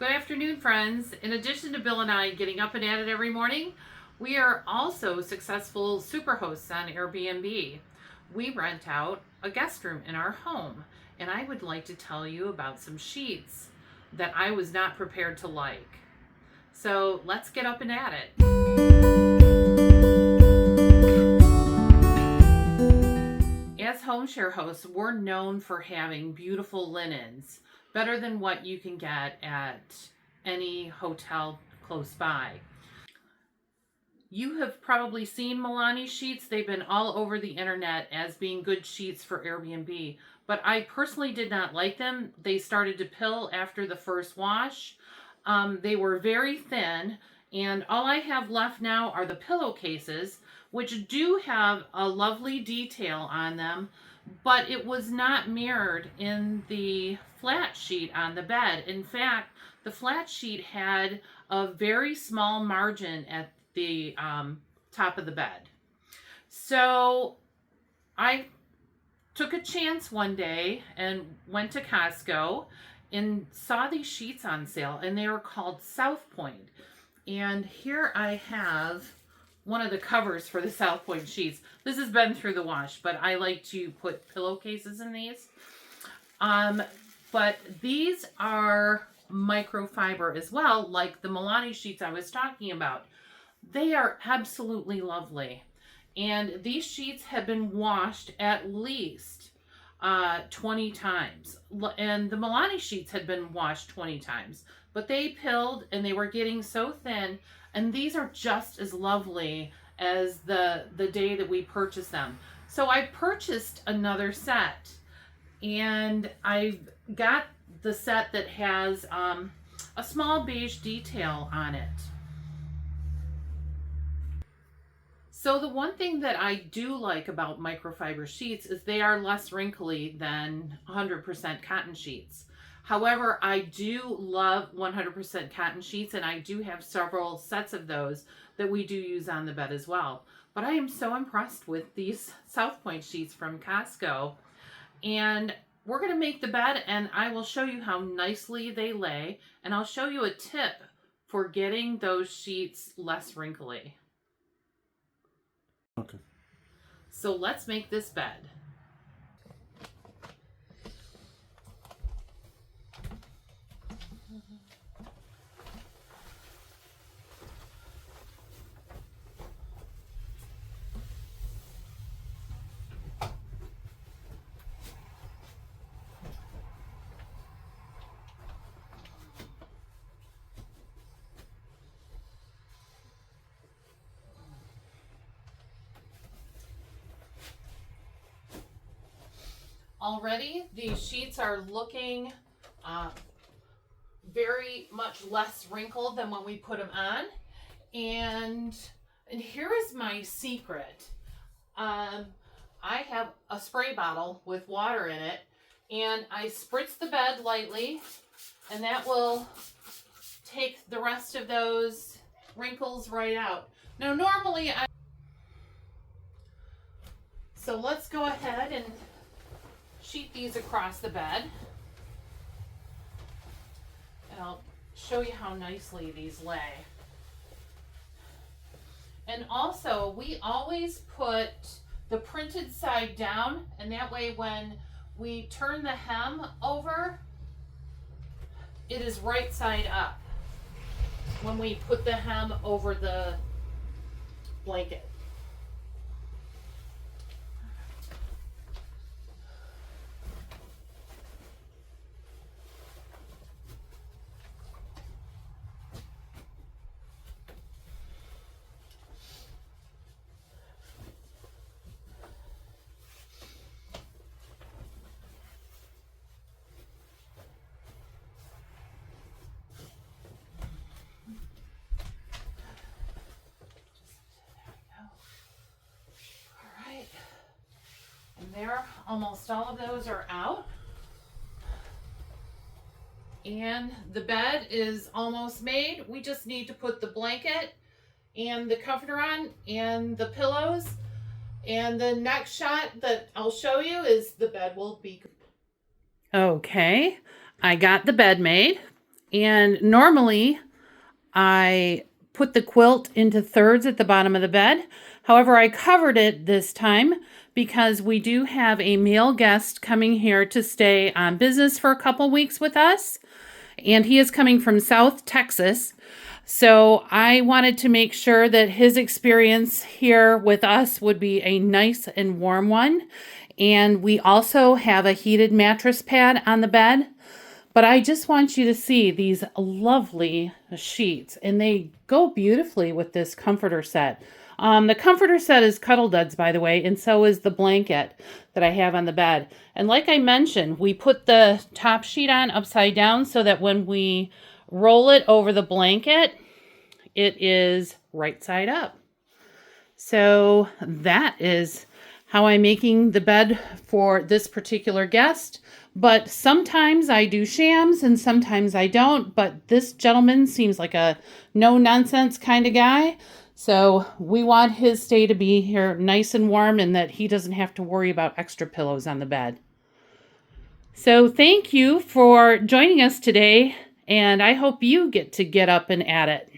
Good afternoon, friends. In addition to Bill and I getting up and at it every morning, we are also successful super hosts on Airbnb. We rent out a guest room in our home, and I would like to tell you about some sheets that I was not prepared to like. So let's get up and at it. As homeshare hosts, we're known for having beautiful linens, better than what you can get at any hotel close by. You have probably seen Milani sheets. They've been all over the internet as being good sheets for Airbnb, but I personally did not like them. They started to pill after the first wash. They were very thin, and all I have left now are the pillowcases, which do have a lovely detail on them, but it was not mirrored in the flat sheet on the bed. In fact, the flat sheet had a very small margin at the top of the bed. So I took a chance one day and went to Costco and saw these sheets on sale, and they were called South Point. And here I have one of the covers for the South Point sheets. This has been through the wash, but I like to put pillowcases in these. But these are microfiber as well, like the Milani sheets I was talking about. They are absolutely lovely. And these sheets have been washed at least 20 times. And the Milani sheets had been washed 20 times. But they pilled and they were getting so thin. And these are just as lovely as the day that we purchased them. So I purchased another set. And I got the set that has a small beige detail on it. So the one thing that I do like about microfiber sheets is they are less wrinkly than 100% cotton sheets. However, I do love 100% cotton sheets, and I do have several sets of those that we do use on the bed as well. But I am so impressed with these South Point sheets from Costco. And we're going to make the bed, and I will show you how nicely they lay, and I'll show you a tip for getting those sheets less wrinkly. Okay. So let's make this bed. Already, these sheets are looking very much less wrinkled than when we put them on. And here is my secret. I have a spray bottle with water in it, and I spritz the bed lightly, and that will take the rest of those wrinkles right out. Now, normally so let's go ahead and sheet these across the bed, and I'll show you how nicely these lay. And also, we always put the printed side down, and that way when we turn the hem over, it is right side up when we put the hem over the blanket. There, almost all of those are out. And the bed is almost made. We just need to put the blanket and the comforter on and the pillows. And the next shot that I'll show you is the bed will be. Okay, I got the bed made, And normally I put the quilt into thirds at the bottom of the bed. However, I covered it this time because we do have a male guest coming here to stay on business for a couple weeks with us. And he is coming from South Texas. So I wanted to make sure that his experience here with us would be a nice and warm one. And we also have a heated mattress pad on the bed. But I just want you to see these lovely sheets, and they go beautifully with this comforter set. The comforter set is Cuddle Duds, by the way, and so is the blanket that I have on the bed. And like I mentioned, we put the top sheet on upside down so that when we roll it over the blanket, it is right side up. So that is how I'm making the bed for this particular guest. But sometimes I do shams and sometimes I don't. But this gentleman seems like a no-nonsense kind of guy. So we want his stay to be here nice and warm and that he doesn't have to worry about extra pillows on the bed. So thank you for joining us today. And I hope you get to get up and at it.